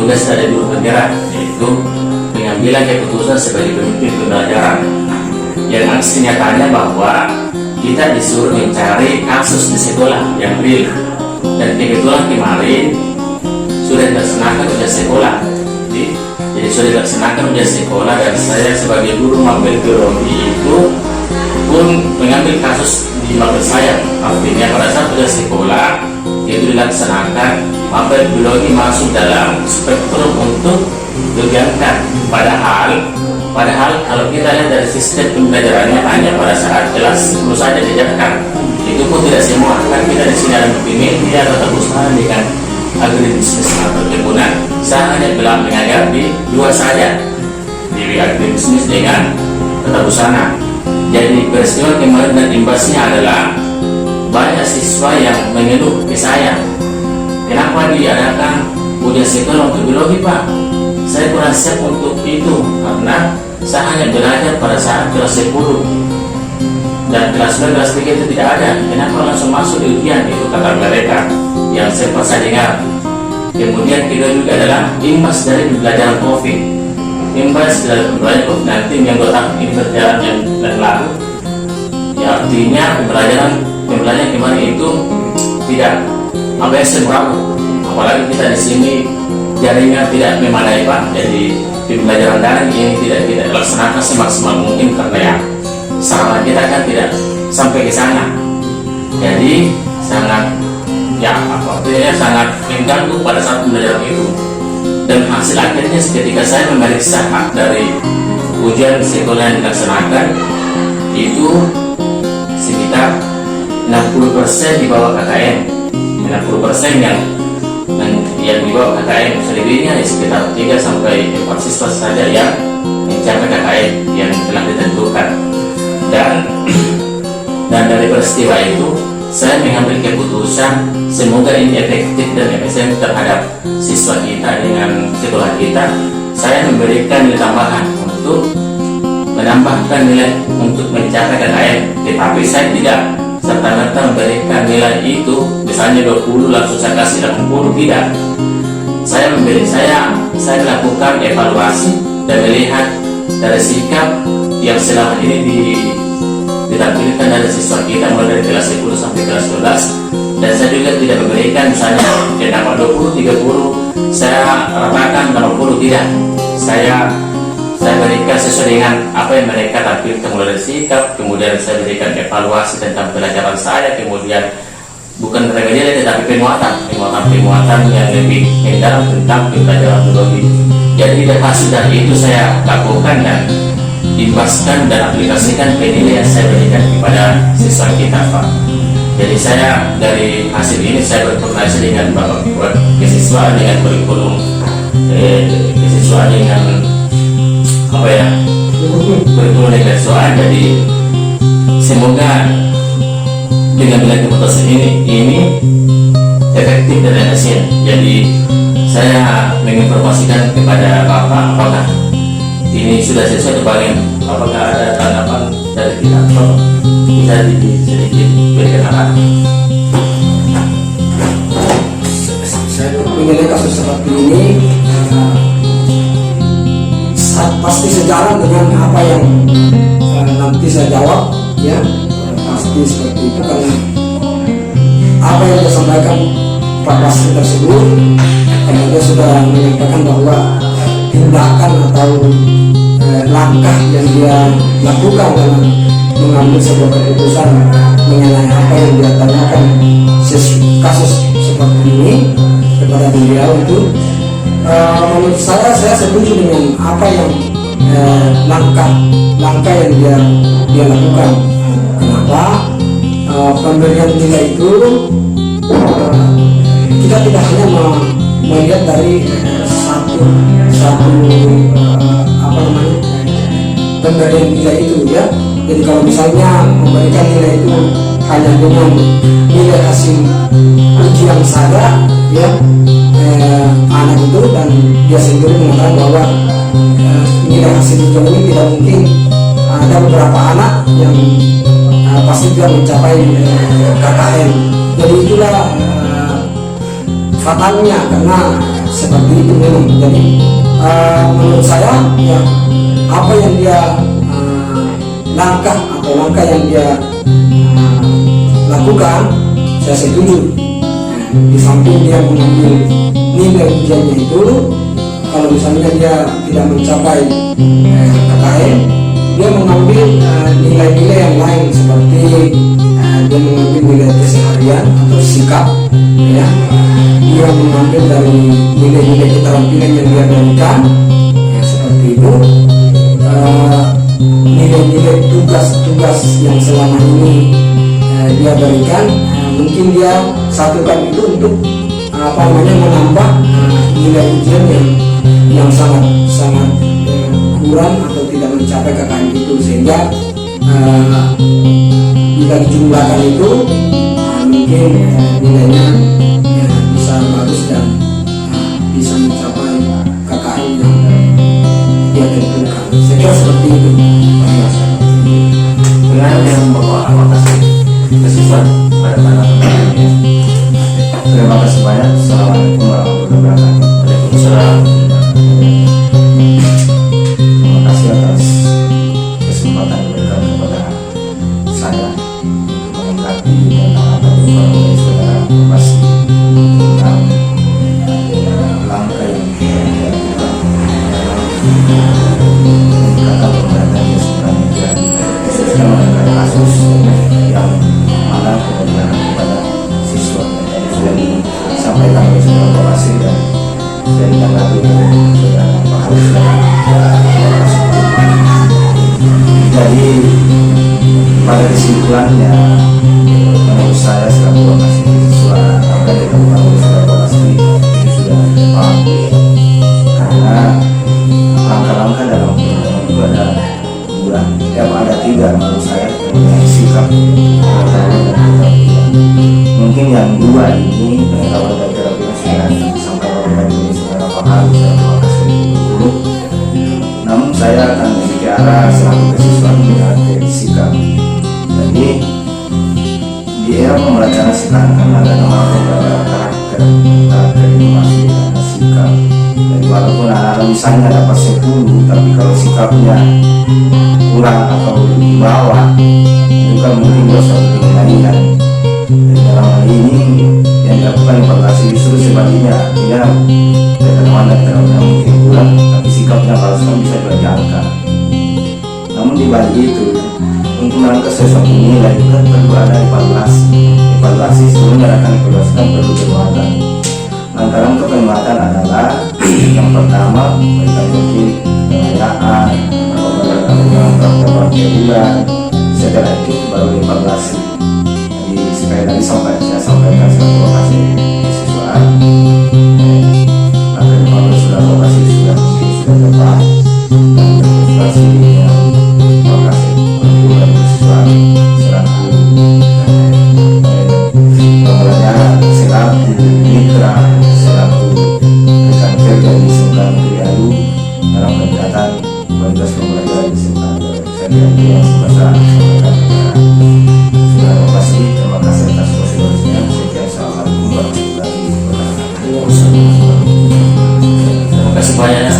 tugas dari guru penggerak, yaitu pengambilan keputusan sebagai pemimpin pembelajaran. Yang aksi nyatanya bahwa kita disuruh mencari kasus di sekolah yang real, dan kebetulan kemarin sudah dilaksanakan ujian sekolah. Jadi sudah dilaksanakan ujian sekolah, dan saya sebagai guru mapel biologi itu pun mengambil kasus di mapel saya. Artinya pada saat ujian sekolah itu dilaksanakan, mapel biologi masuk dalam spektrum untuk digagalkan. Padahal kalau kita lihat dari sistem pembelajarannya hanya pada saat kelas 10 saja diajarkan. Itu pun tidak semua, kan kita di sini ada multimedia atau usaha dengan agribisnis atau perkebunan. Saya hanya belum mengajar di dua saja, di agribisnis dengan tata busana. Jadi peristiwa kemarin dan imbasnya adalah banyak siswa yang mengeluh ke saya, kenapa diadakan ujian sekolah untuk biologi Pak? Saya kurang siap untuk itu, karena saya hanya belajar pada saat kelas 10 dan kelas 9, kelas 3 itu tidak ada. Kenapa langsung masuk di ujian? Itu kata mereka yang sempat saya dengar. Kemudian kedua juga adalah imbas dari pembelajaran COVID. Imbas dari pembelajaran COVID-19 yang 2 tahun ini berjalan yang lalu, ya artinya pembelajaran kemarin itu tidak ABS meramu. Apalagi kita di sini jaringan tidak memadai Pak, jadi pembelajaran daring ini tidak dilaksanakan semaksimal mungkin karena ya sarana kita kan tidak sampai ke sana. Jadi sangat ya artinya sangat mengganggu pada saat pembelajaran itu. Dan hasil akhirnya ketika saya memeriksa hak dari ujian sekolah yang dilaksanakan itu sekitar 60% di bawah KKM, 60% yang di bawah KKM, selebihnya sekitar 3-4 siswa saja yang mencapai KKM yang telah ditentukan. Dan dari peristiwa itu saya mengambil keputusan semoga ini efektif dan efisien terhadap siswa kita dengan sekolah kita. Saya memberikan nilai tambahan untuk menambahkan nilai untuk mencapai KKM, tetapi saya tidak serta-merta memberikan nilai itu misalnya 20 langsung saya kasih 80, tidak. Saya melakukan evaluasi dan melihat dari sikap yang selama ini ditampilkan dari siswa kita mulai dari kelas 10 sampai kelas 12, dan saya juga tidak memberikan misalnya dapat 20, 30 saya ratakan 80, tidak. Saya berikan sesuai dengan apa yang mereka tampilkan mulai dari sikap, kemudian saya berikan evaluasi tentang pelajaran saya, kemudian bukan remedial tetapi penguatan yang lebih mendalam tentang pelajaran biologi. Jadi dari hasil dari itu saya lakukan dan imbaskan dan aplikasikan penilaian saya berikan kepada siswa kita, Pak. Jadi saya dari hasil ini saya berkoordinasi dengan Bapak Kesiswaan, dengan kurikulum kesiswaan, dengan kurikulum kesiswaan. Jadi semoga dengan keputusan ini efektif dan efisien. Jadi saya menginformasikan kepada Bapak apakah ini sudah sesuai dengan apakah ada tanggapan dari kita, bisa sedikit berikan arahan. Saya mengenai kasus seperti ini pasti sejalan dengan apa yang nanti saya jawab, ya pasti seperti itu, karena apa yang disampaikan Pak Basri tersebut, karena dia sudah menyampaikan bahwa tindakan atau langkah yang dia lakukan dalam mengambil sebuah keputusan mengenai apa yang dia tanyakan kasus seperti ini kepada beliau itu, menurut saya setuju dengan apa yang langkah yang dia lakukan. Kenapa? Pemberian nilai itu kita tidak hanya melihat dari satu pemberian nilai itu, ya. Jadi kalau misalnya memberikan nilai itu hanya dengan nilai hasil ujian saja, ya, anak itu dan dia sendiri mengatakan bahwa nilai hasil ujian ini tidak mungkin, ada beberapa anak yang pasti tidak mencapai KKM. Jadi itulah fatalnya, karena seperti itu memang. Jadi menurut saya, ya, apa yang dia langkah yang dia lakukan, saya setuju. Di samping dia mengambil nilai ujiannya itu, kalau misalnya dia tidak mencapai KKM, dia mengambil nilai-nilai yang lain, seperti dia mengambil nilai keseharian atau sikap, ya. Dia mengambil dari nilai-nilai keterampilan yang dia berikan, ya, seperti itu. Nilai-nilai tugas-tugas yang selama ini dia berikan, mungkin dia satukan itu untuk menambah nilai ujian yang sangat kurang atau tidak mencapai KKM itu, sehingga bila dijumlahkan itu mungkin nilainya bisa bagus dan bisa mencapai KKM yang dia tentukan. Saya kira seperti itu. Dengan yang membawa kesiswa pada penanganannya. Terima kasih banyak. Assalamualaikum warahmatullahi wabarakatuh. Waalaikumsalam. Terima kasih atas kesempatan yang diberikan kepada saya untuk melengkapi tentang apa yang saudara Mas kebetulan ya menurut saya selaku lokasi siswa apa yang dilakukan oleh saudara lokasi itu sudah tepat, karena langkah-langkah dalam pertemuan itu ada dua, ada tiga menurut saya mengenai sikap pengetahuan dan keterampilan. Mungkin yang dua ini pengetahuan dan keterampilan sudah disampaikan oleh tadi saudara paham, saya terima kasih dulu. Namun saya akan berbicara selaku kesiswaan melihat dari sikap. Jadi di era pembelajaran sekarang kan ada karakter itu masih ada sikap. Jadi walaupun anak-anak misalnya dapat 10, tapi kalau sikapnya kurang atau di bawah, itu kan mungkin suatu penilaian. Dan dalam hal ini yang dilakukan evaluasi justru sebaliknya, dia pengetahuan dan keterampilan mungkin kurang, tapi sikapnya harusnya bisa dibagi angka. Namun di balik itu, untuk menangkap sesuatu nilai itu kan perlu ada evaluasi. Evaluasi sebelumnya akan evaluasikan perlu penguatan. Langkah-langkah penguatan adalah yang pertama mereka mungkin pengayaan, beberapa bulan. Setelah itu baru evaluasi. Jadi sekali lagi saya sampaikan satu lokasi siswaan. Akan evaluasi sudah lokasi sudah mungkin sudah tepat dan evaluasi lokasi perguruan siswaan selaku pembelajaran selaku mitra selaku rekan kerja di Semkan Krialu dalam peningkatan kualitas pembelajaran di Semkan. Saya kira itu yang saya sampaikan kepada saudara lokasi. Terima kasih atas konsiderasinya. Sekian, assalamualaikum warahmatullahi wabarakatuh. Terima kasih banyak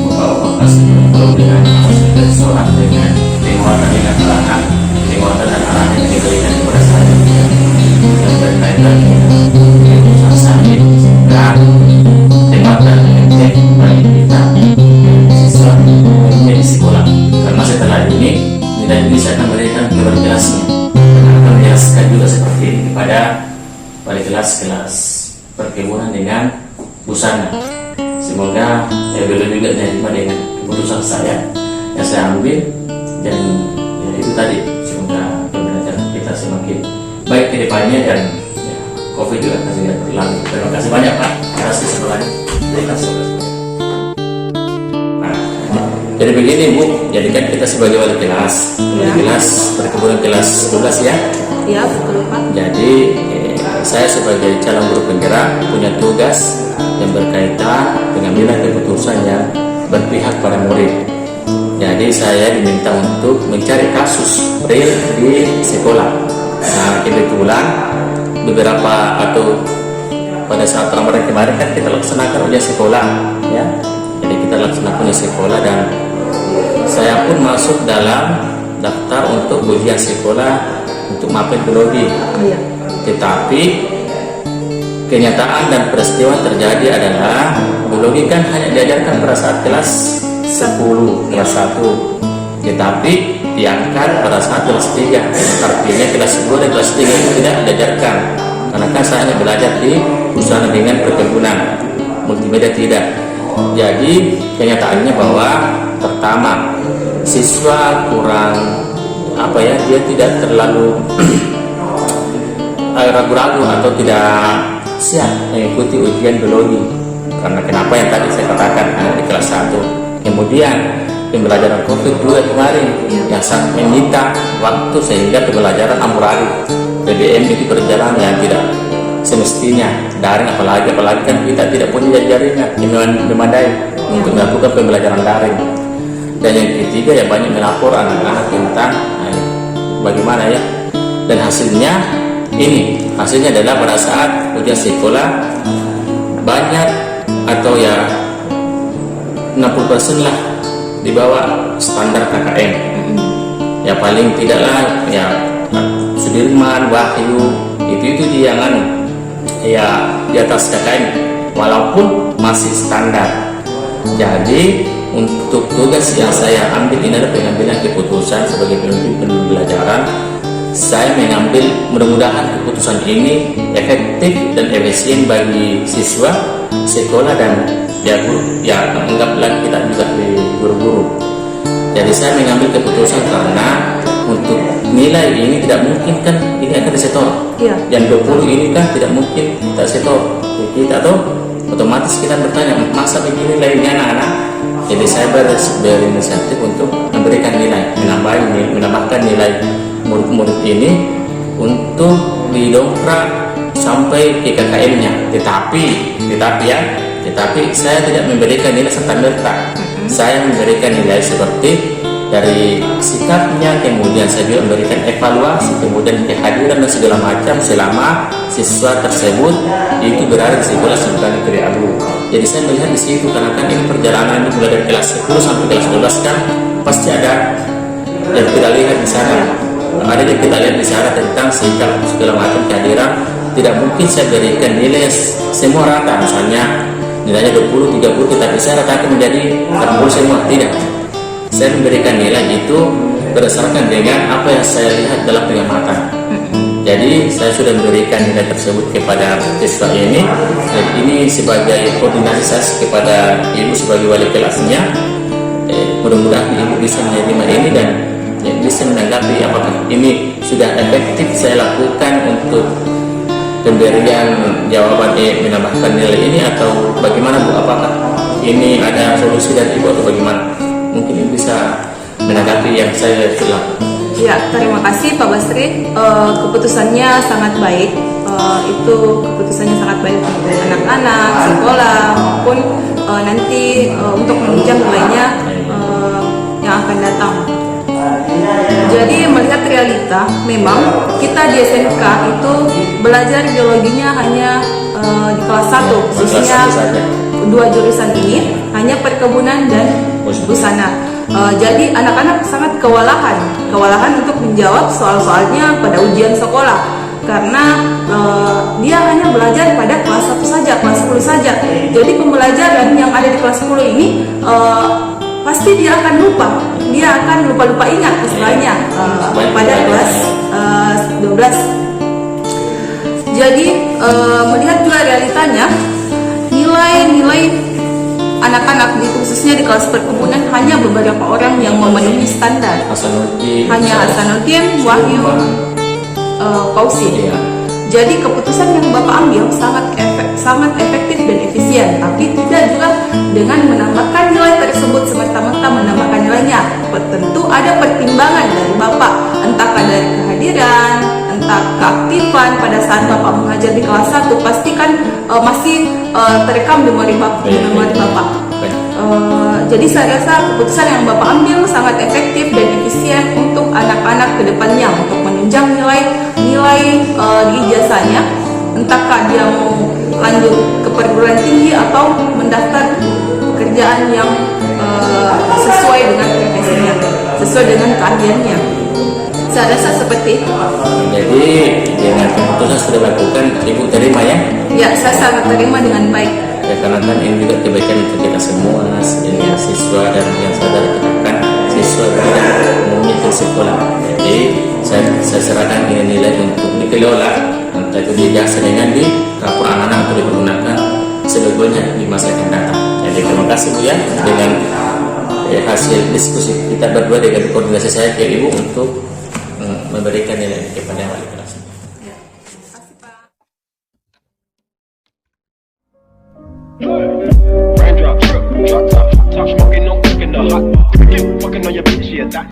Bapak Lokasi belum dengan fasilitas seorang dengan penguatan dengan arahan, penguatan dan arahan yang diberikan kepada saya yang berkaitan dengan usaha saya dan penguatan yang bagi kita siswa di sekolah. Karena setelah ini nilai ini saya akan berikan kepada kelasnya dan akan menjelaskan juga seperti ini kepada kelas-kelas perkebunan dengan busana. Semoga beliau juga menerima dengan keputusan saya yang saya ambil, dan ya, itu tadi semoga pembelajaran kita semakin baik ke depannya dan ya, COVID juga akan segera berlalu. Terima kasih banyak Pak atas kesempatannya. Terima kasih. Nah, jadi begini Bu, jadi kan kita sebagai wali kelas, kelas perkebunan kelas 12 ya. Iya betul Pak. Jadi saya sebagai calon guru penggerak punya tugas yang berkaitan pengambilan keputusan yang berpihak pada murid. Jadi saya diminta untuk mencari kasus real di sekolah. Nah kebetulan beberapa atau pada saat Ramadan kemarin kan kita laksanakan ujian sekolah ya. Jadi kita laksanakan ujian sekolah dan saya pun masuk dalam daftar untuk ujian sekolah untuk mapel biologi. Iya. Tetapi kenyataan dan peristiwa terjadi adalah biologi kan hanya diajarkan pada saat kelas 10, kelas 1, tetapi diangkat pada saat kelas 3. Artinya kelas 2 dan kelas 3 itu tidak diajarkan, karena kan saya hanya belajar di usaha dengan perkebunan, multimedia tidak. Jadi kenyataannya bahwa pertama siswa kurang dia tidak terlalu ragu-ragu atau tidak siap mengikuti ujian biologi. Karena kenapa yang tadi saya katakan di kelas 1. Kemudian pembelajaran COVID juga kemarin yang sangat menyita waktu sehingga pembelajaran amburadul. PBM itu berjalan yang tidak semestinya daring, apalagi kan kita tidak punya jaringan yang memadai untuk melakukan pembelajaran daring. Dan yang ketiga ya banyak melapor anak-anak tentang bagaimana ya, dan hasilnya adalah pada saat ujian sekolah banyak atau ya 60% lah di bawah standar KKM. Ya paling tidaklah ya Sudirman, Wahyu itu jangan ya di atas KKM walaupun masih standar. Jadi untuk tugas yang saya ambil ini adalah pengambilan keputusan sebagai pemimpin pembelajaran. Saya mengambil mudah-mudahan keputusan ini efektif dan efisien bagi siswa, sekolah dan ya guru. Ya anggaplah kita juga di guru-guru. Jadi saya mengambil keputusan karena untuk nilai ini tidak mungkin kan ini akan disetor. Iya. Yang 20 ini kan tidak mungkin kita setor. Kita atau otomatis kita bertanya masa begini nilainya anak-anak. Jadi saya berinisiatif untuk memberikan nilai, menambahkan nilai murid-murid ini untuk didongkrak sampai ke KKM-nya. Tetapi saya tidak memberikan nilai serta-merta. Saya memberikan nilai seperti dari sikapnya, kemudian saya juga memberikan evaluasi, kemudian kehadiran dan segala macam selama siswa tersebut itu berada di sekolah Sultan Negeri Alu. Jadi saya melihat di situ karena kan ini perjalanan itu mulai dari kelas 10 sampai kelas 12 kan pasti ada yang kita lihat di sana. Ada yang kita lihat di sana tentang sikap segala macam kehadiran. Tidak mungkin saya berikan nilai semua rata, misalnya nilainya 20, 30, tetapi saya ratakan menjadi 40 semua. Tidak. Saya memberikan nilai itu berdasarkan dengan apa yang saya lihat dalam pengamatan. Jadi saya sudah memberikan nilai tersebut kepada siswa ini, dan ini sebagai koordinasi kepada ibu sebagai wali kelasnya. Mudah-mudahan ibu bisa menerima ini dan bisa menanggapi apakah ini sudah efektif saya lakukan untuk pemberian jawaban menambahkan nilai ini atau bagaimana Bu? Apakah ini ada solusi dari ibu atau bagaimana? Mungkin ibu bisa menanggapi yang saya lakukan. Ya, terima kasih Pak Basri. Keputusannya sangat baik. Itu keputusannya sangat baik untuk anak-anak, sekolah maupun nanti untuk menunjang nilainya yang akan datang. Jadi melihat realita, memang kita di SMK itu belajar biologinya hanya di kelas 1, khususnya 2 jurusan ini hanya perkebunan dan busana. Jadi anak-anak sangat kewalahan untuk menjawab soal-soalnya pada ujian sekolah karena dia hanya belajar pada kelas 1 saja, kelas 10 saja. Jadi pembelajaran yang ada di kelas 10 ini pasti dia akan lupa ingat istilahnya pada kelas 12. Jadi melihat juga realitanya, nilai anak-anak khususnya di kelas perkebunan hanya beberapa orang yang memenuhi standar. Hanya Hasanuddin, Wahyu, Fauzi. Jadi keputusan yang Bapak ambil sangat efektif dan efisien, tapi tidak juga dengan menambahkan nilai tersebut semata-mata menambahkan nilainya. Tentu ada pertimbangan dari Bapak, entah dari kehadiran, entah keaktifan pada saat Bapak mengajar di kelas 1, pastikan masih terekam di memori Bapak. Jadi saya rasa keputusan yang Bapak ambil sangat efektif dan efisien untuk anak-anak ke depannya untuk menunjang nilai di ijazahnya, entahkah dia mau lanjut ke perguruan tinggi atau mendaftar pekerjaan yang sesuai dengan profesinya, sesuai dengan keahliannya. Saya rasa seperti itu. Jadi dengan keputusan sudah dilakukan, ibu terima ya? Ya, saya sangat terima dengan baik. Ya karena kan ini juga kebaikan untuk kita semua, ya, siswa dan yang sadar kita kan siswa tidak umumnya ke sekolah. Jadi saya serahkan ini nilai untuk dikelola, entah itu dijasa dengan di rapor anak-anak atau digunakan sebagainya di masa yang datang. Jadi terima kasih Bu ya dengan hasil diskusi kita berdua dengan koordinasi saya ke Ibu untuk memberikan nilai kepada wali kelas. Raindrop, drip, drop top, top smoking, no cooking the hot. You fucking on your bitch, yeah, that.